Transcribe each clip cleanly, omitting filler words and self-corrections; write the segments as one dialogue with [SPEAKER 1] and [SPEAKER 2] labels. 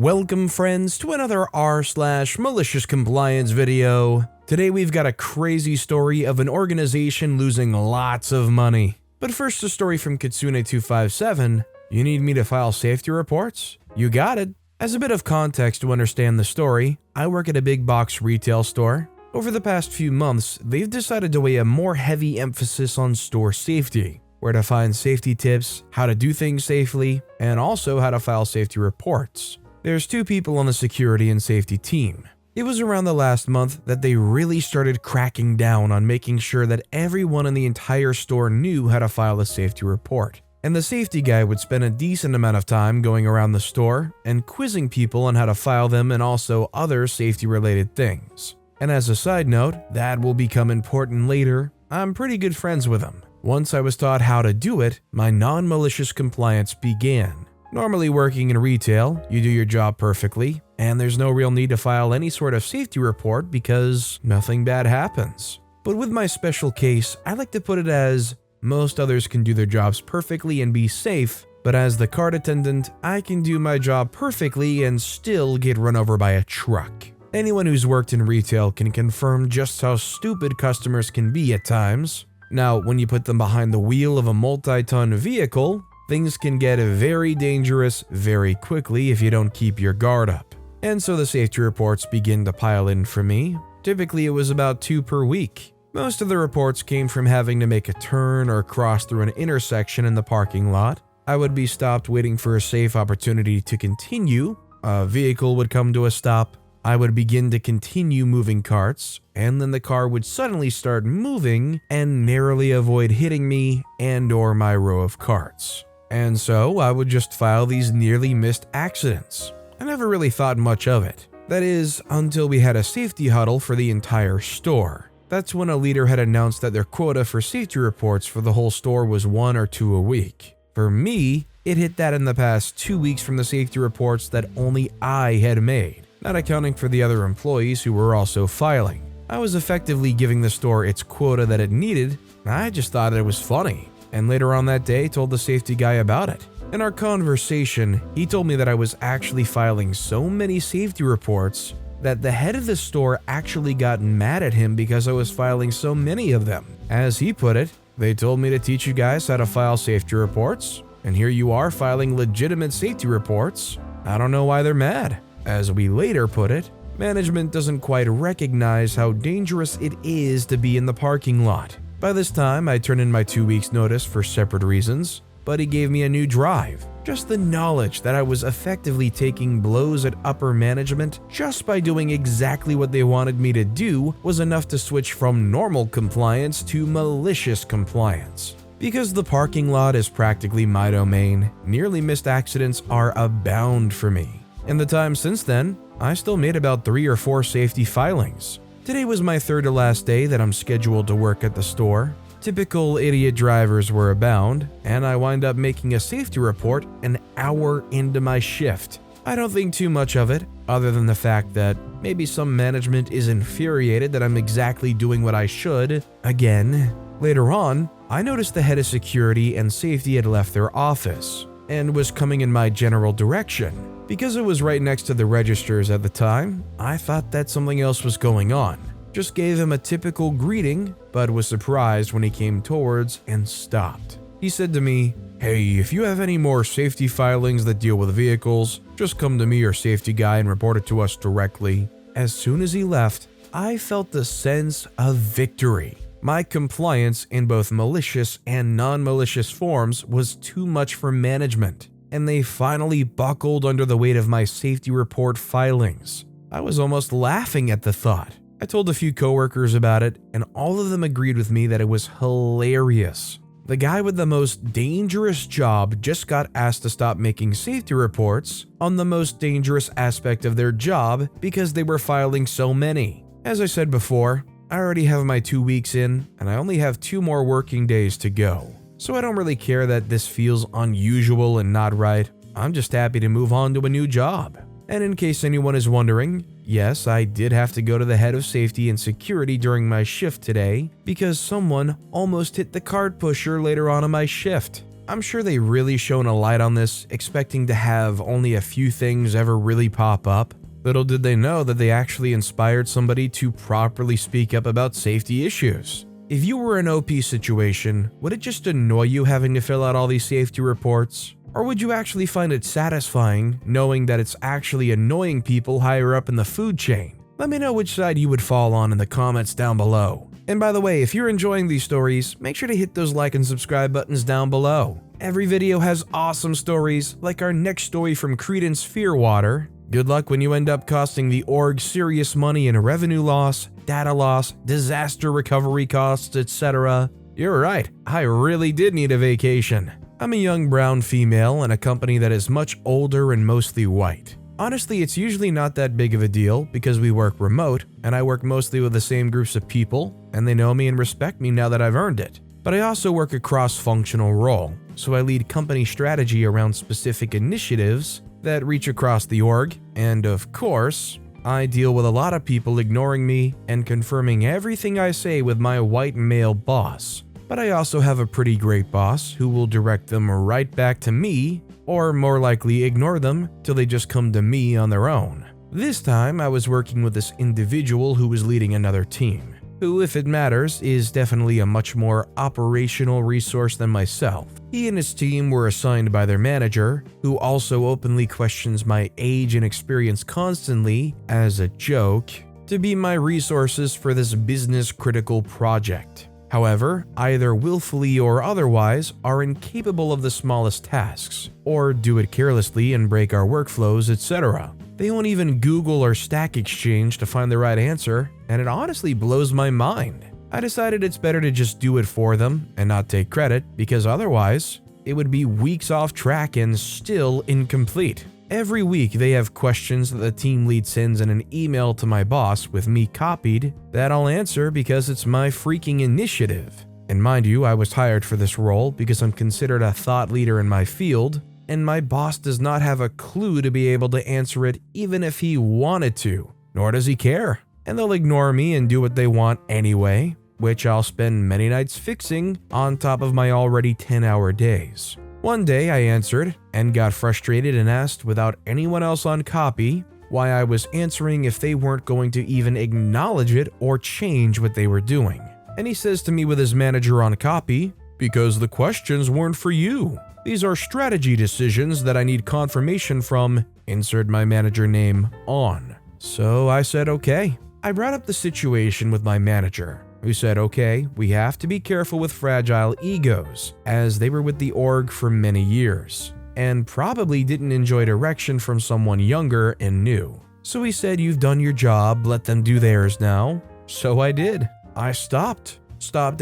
[SPEAKER 1] Welcome friends to another r/malicious compliance video. Today we've got a crazy story of an organization losing lots of money. But first, a story from Kitsune257. You need me to file safety reports? You got it. As a bit of context to understand the story, I work at a big box retail store. Over the past few months, they've decided to weigh a more heavy emphasis on store safety, where to find safety tips, how to do things safely, and also how to file safety reports. There's two people on the security and safety team. It was around the last month that they really started cracking down on making sure that everyone in the entire store knew how to file a safety report. And the safety guy would spend a decent amount of time going around the store and quizzing people on how to file them and also other safety-related things. And as a side note, that will become important later, I'm pretty good friends with him. Once I was taught how to do it, my non-malicious compliance began. Normally working in retail, you do your job perfectly, and there's no real need to file any sort of safety report because nothing bad happens. But with my special case, I like to put it as, most others can do their jobs perfectly and be safe, but as the cart attendant, I can do my job perfectly and still get run over by a truck. Anyone who's worked in retail can confirm just how stupid customers can be at times. Now, when you put them behind the wheel of a multi-ton vehicle, things can get very dangerous very quickly if you don't keep your guard up. And so the safety reports begin to pile in for me. Typically it was about 2 per week. Most of the reports came from having to make a turn or cross through an intersection in the parking lot. I would be stopped waiting for a safe opportunity to continue. A vehicle would come to a stop. I would begin to continue moving carts, and then the car would suddenly start moving and narrowly avoid hitting me and/or my row of carts. And so I would just file these nearly missed accidents. I never really thought much of it. That is, until we had a safety huddle for the entire store. That's when a leader had announced that their quota for safety reports for the whole store was 1 or 2 a week. For me, it hit that in the past 2 weeks from the safety reports that only I had made, not accounting for the other employees who were also filing. I was effectively giving the store its quota that it needed. I just thought it was funny. And later on that day told the safety guy about it. In our conversation, he told me that I was actually filing so many safety reports that the head of the store actually got mad at him because I was filing so many of them. As he put it, they told me to teach you guys how to file safety reports, and here you are filing legitimate safety reports. I don't know why they're mad. As we later put it, management doesn't quite recognize how dangerous it is to be in the parking lot. By this time, I turned in my 2 weeks notice for separate reasons, but he gave me a new drive. Just the knowledge that I was effectively taking blows at upper management just by doing exactly what they wanted me to do was enough to switch from normal compliance to malicious compliance. Because the parking lot is practically my domain, nearly missed accidents are abound for me. In the time since then, I still made about 3 or 4 safety filings. Today was my 3rd to last day that I'm scheduled to work at the store. Typical idiot drivers were abound, and I wind up making a safety report an hour into my shift. I don't think too much of it, other than the fact that maybe some management is infuriated that I'm exactly doing what I should. Again, later on, I noticed the head of security and safety had left their office and was coming in my general direction. Because it was right next to the registers at the time, I thought that something else was going on. Just gave him a typical greeting, but was surprised when he came towards and stopped. He said to me, "Hey, if you have any more safety filings that deal with vehicles, just come to me or safety guy and report it to us directly." As soon as he left, I felt the sense of victory. My compliance in both malicious and non-malicious forms was too much for management, and they finally buckled under the weight of my safety report filings. I was almost laughing at the thought. I told a few coworkers about it, and all of them agreed with me that it was hilarious. The guy with the most dangerous job just got asked to stop making safety reports on the most dangerous aspect of their job because they were filing so many. As I said before, I already have my 2 weeks in, and I only have 2 more working days to go. So I don't really care that this feels unusual and not right. I'm just happy to move on to a new job. And in case anyone is wondering, yes, I did have to go to the head of safety and security during my shift today because someone almost hit the cart pusher later on in my shift. I'm sure they really shone a light on this, expecting to have only a few things ever really pop up. Little did they know that they actually inspired somebody to properly speak up about safety issues. If you were in an OP situation, would it just annoy you having to fill out all these safety reports? Or would you actually find it satisfying knowing that it's actually annoying people higher up in the food chain? Let me know which side you would fall on in the comments down below. And by the way, if you're enjoying these stories, make sure to hit those like and subscribe buttons down below. Every video has awesome stories, like our next story from Credence Fearwater. Good luck when you end up costing the org serious money in revenue loss, data loss, disaster recovery costs, etc. You're right, I really did need a vacation. I'm a young brown female in a company that is much older and mostly white. Honestly, it's usually not that big of a deal because we work remote and I work mostly with the same groups of people and they know me and respect me now that I've earned it. But I also work a cross-functional role, so I lead company strategy around specific initiatives that reach across the org, and of course, I deal with a lot of people ignoring me and confirming everything I say with my white male boss. But I also have a pretty great boss who will direct them right back to me, or more likely ignore them till they just come to me on their own. This time I was working with this individual who was leading another team, who, if it matters, is definitely a much more operational resource than myself. He and his team were assigned by their manager, who also openly questions my age and experience constantly, as a joke, to be my resources for this business-critical project. However, either willfully or otherwise are incapable of the smallest tasks, or do it carelessly and break our workflows, etc. They won't even Google or Stack Exchange to find the right answer, and it honestly blows my mind. I decided it's better to just do it for them and not take credit, because otherwise, it would be weeks off track and still incomplete. Every week they have questions that the team lead sends in an email to my boss with me copied that I'll answer because it's my freaking initiative. And mind you, I was hired for this role because I'm considered a thought leader in my field, and my boss does not have a clue to be able to answer it even if he wanted to, nor does he care. And they'll ignore me and do what they want anyway, which I'll spend many nights fixing on top of my already 10-hour days. One day I answered and got frustrated and asked without anyone else on copy why I was answering if they weren't going to even acknowledge it or change what they were doing. And he says to me with his manager on copy, "Because the questions weren't for you. These are strategy decisions that I need confirmation from," insert my manager name, on. So I said okay. I brought up the situation with my manager, who said, okay, we have to be careful with fragile egos, as they were with the org for many years, and probably didn't enjoy direction from someone younger and new. So he said, you've done your job, let them do theirs now. So I did. I stopped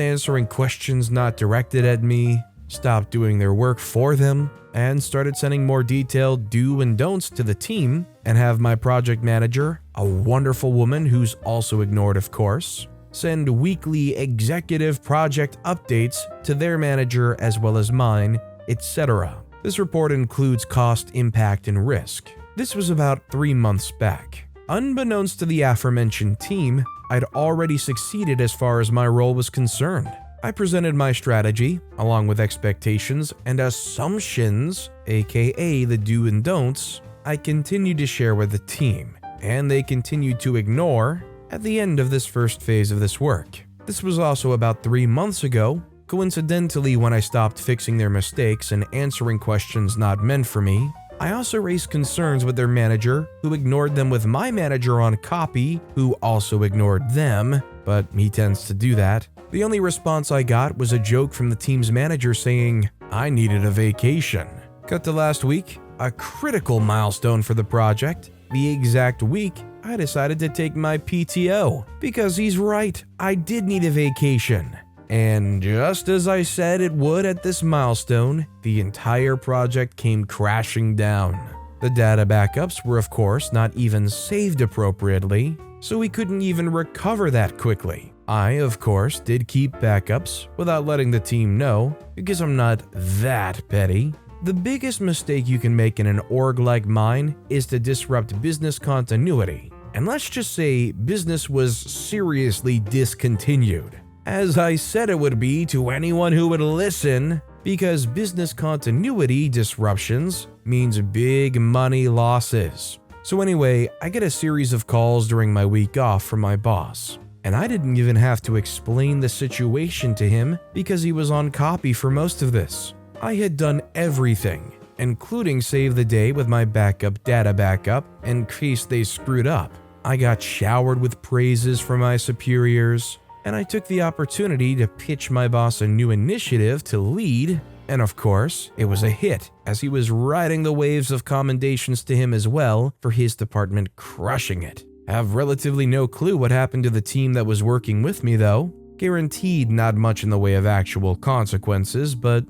[SPEAKER 1] answering questions not directed at me, stopped doing their work for them, and started sending more detailed do and don'ts to the team, and have my project manager, a wonderful woman who's also ignored of course, send weekly executive project updates to their manager as well as mine, etc. This report includes cost, impact, and risk. This was about 3 months back. Unbeknownst to the aforementioned team, I'd already succeeded as far as my role was concerned. I presented my strategy, along with expectations and assumptions, aka the do and don'ts, I continued to share with the team, and they continued to ignore at the end of this first phase of this work. This was also about 3 months ago, coincidentally when I stopped fixing their mistakes and answering questions not meant for me. I also raised concerns with their manager, who ignored them with my manager on copy, who also ignored them, but he tends to do that. The only response I got was a joke from the team's manager saying, I needed a vacation. Cut to last week, a critical milestone for the project. The exact week, I decided to take my PTO, because he's right, I did need a vacation. And just as I said it would at this milestone, the entire project came crashing down. The data backups were of course not even saved appropriately, so we couldn't even recover that quickly. I, of course, did keep backups without letting the team know, because I'm not that petty. The biggest mistake you can make in an org like mine is to disrupt business continuity. And let's just say business was seriously discontinued. As I said it would be to anyone who would listen, because business continuity disruptions means big money losses. So anyway, I get a series of calls during my week off from my boss, and I didn't even have to explain the situation to him because he was on copy for most of this. I had done everything, including save the day with my backup data backup in case they screwed up. I got showered with praises from my superiors, and I took the opportunity to pitch my boss a new initiative to lead, and of course, it was a hit as he was riding the waves of commendations to him as well for his department crushing it. I have relatively no clue what happened to the team that was working with me though. Guaranteed not much in the way of actual consequences, but,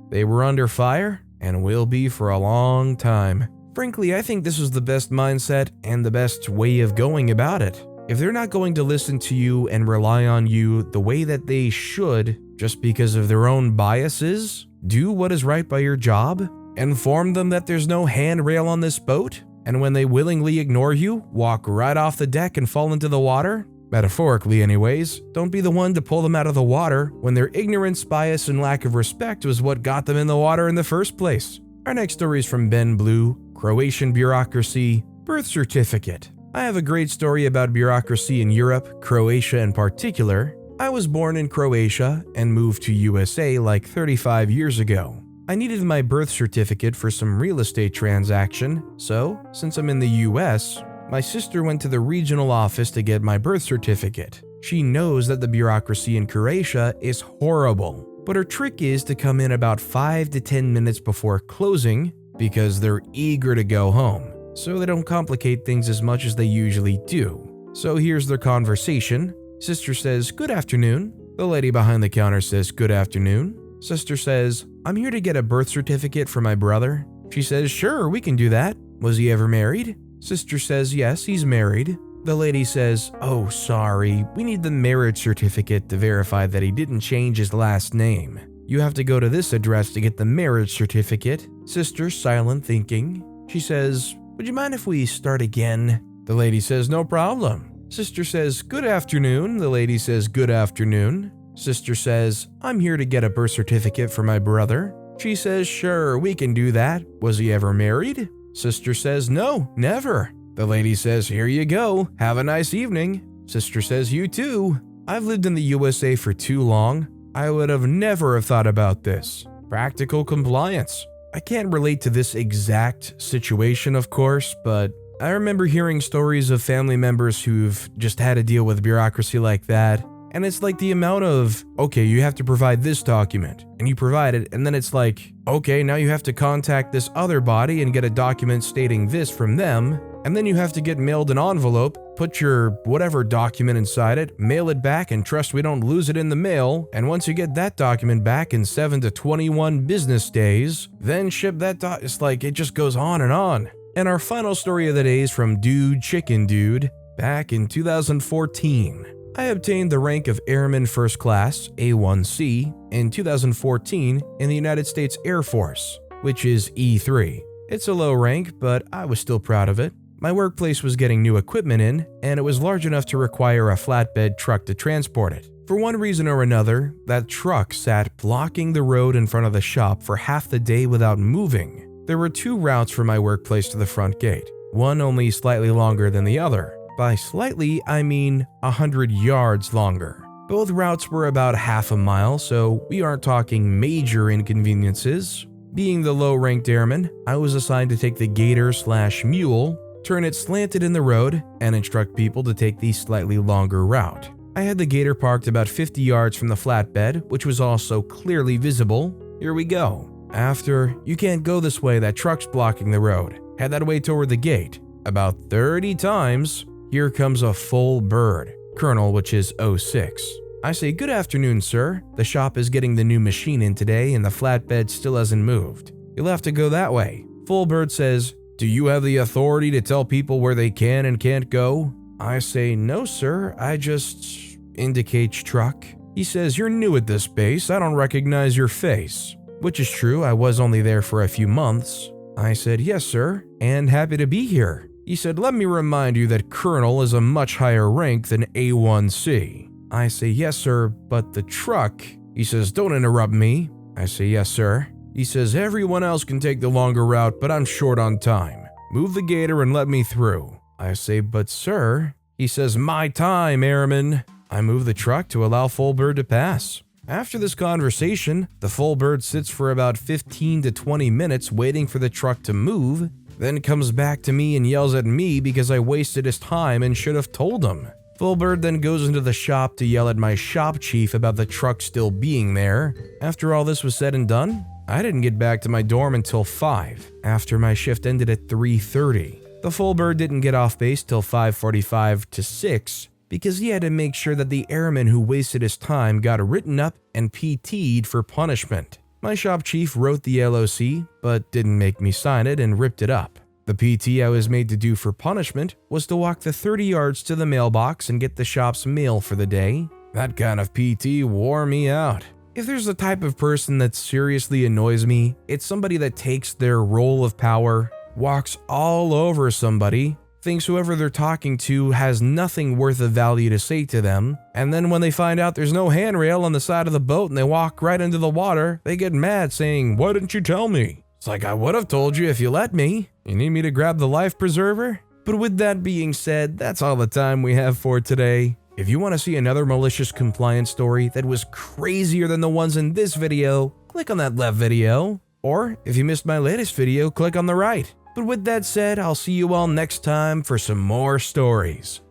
[SPEAKER 1] they were under fire and will be for a long time. Frankly, I think this was the best mindset and the best way of going about it. If they're not going to listen to you and rely on you the way that they should just because of their own biases, do what is right by your job, inform them that there's no handrail on this boat, and when they willingly ignore you, walk right off the deck and fall into the water. Metaphorically anyways, don't be the one to pull them out of the water when their ignorance, bias, and lack of respect was what got them in the water in the first place. Our next story is from Ben Blue, Croatian bureaucracy, birth certificate. I have a great story about bureaucracy in Europe, Croatia in particular. I was born in Croatia and moved to USA like 35 years ago. I needed my birth certificate for some real estate transaction, so since I'm in the US, my sister went to the regional office to get my birth certificate. She knows that the bureaucracy in Croatia is horrible, but her trick is to come in about 5 to 10 minutes before closing because they're eager to go home, so they don't complicate things as much as they usually do. So here's their conversation. Sister says, "Good afternoon." The lady behind the counter says, "Good afternoon." Sister says, "I'm here to get a birth certificate for my brother." She says, "Sure, we can do that. Was he ever married?" Sister says, "Yes, he's married." The lady says, "Oh, sorry, we need the marriage certificate to verify that he didn't change his last name. You have to go to this address to get the marriage certificate." Sister, silent thinking. She says, "Would you mind if we start again?" The lady says, "No problem." Sister says, "Good afternoon." The lady says, "Good afternoon." Sister says, "I'm here to get a birth certificate for my brother." She says, "Sure, we can do that. Was he ever married?" Sister says, "No, never." The lady says, "Here you go. Have a nice evening." Sister says, "You too." I've lived in the USA for too long. I would have never thought about this. Practical compliance. I can't relate to this exact situation, of course, but I remember hearing stories of family members who've just had to deal with bureaucracy like that. And it's like the amount of, okay, you have to provide this document, and you provide it, and then it's like, okay, now you have to contact this other body and get a document stating this from them, and then you have to get mailed an envelope, put your whatever document inside it, mail it back, and trust we don't lose it in the mail, and once you get that document back in 7 to 21 business days, then ship that it's like, it just goes on and on. And our final story of the day is from Dude Chicken Dude, back in 2014. I obtained the rank of Airman First Class, A1C, in 2014 in the United States Air Force, which is E3. It's a low rank, but I was still proud of it. My workplace was getting new equipment in, and it was large enough to require a flatbed truck to transport it. For one reason or another, that truck sat blocking the road in front of the shop for half the day without moving. There were 2 routes from my workplace to the front gate, one only slightly longer than the other. By slightly, I mean 100 yards longer. Both routes were about half a mile, so we aren't talking major inconveniences. Being the low-ranked airman, I was assigned to take the gator/mule, turn it slanted in the road, and instruct people to take the slightly longer route. I had the gator parked about 50 yards from the flatbed, which was also clearly visible. Here we go. After, "You can't go this way, that truck's blocking the road. Head that way toward the gate." About 30 times, here comes a full bird, Colonel, which is 06. I say, "Good afternoon, sir. The shop is getting the new machine in today and the flatbed still hasn't moved. You'll have to go that way." Full bird says, "Do you have the authority to tell people where they can and can't go?" I say, "No, sir. I just..." indicates truck. He says, "You're new at this base. I don't recognize your face." Which is true, I was only there for a few months. I said, "Yes, sir, and happy to be here." He said, "Let me remind you that Colonel is a much higher rank than A1C. I say, "Yes, sir, but the truck..." He says, "Don't interrupt me." I say, yes, sir. He says, everyone else can take the longer route, but I'm short on time. Move the gator and let me through. I say, but sir. He says, my time, airman. I move the truck to allow Fullbird to pass. After this conversation, the Fullbird sits for about 15 to 20 minutes waiting for the truck to move, then comes back to me and yells at me because I wasted his time and should have told him. Fullbird then goes into the shop to yell at my shop chief about the truck still being there. After all this was said and done, I didn't get back to my dorm until 5, after my shift ended at 3:30. The Fullbird didn't get off base till 5:45 to 6 because he had to make sure that the airman who wasted his time got written up and PT'd for punishment. My shop chief wrote the LOC, but didn't make me sign it and ripped it up. The PT I was made to do for punishment was to walk the 30 yards to the mailbox and get the shop's mail for the day. That kind of PT wore me out. If there's a type of person that seriously annoys me, it's somebody that takes their role of power, walks all over somebody, thinks whoever they're talking to has nothing worth of value to say to them, and then when they find out there's no handrail on the side of the boat and they walk right into the water, they get mad saying, why didn't you tell me? It's like, I would have told you if you let me. You need me to grab the life preserver? But with that being said, that's all the time we have for today. If you want to see another malicious compliance story that was crazier than the ones in this video, click on that left video. Or if you missed my latest video, click on the right. But with that said, I'll see you all next time for some more stories.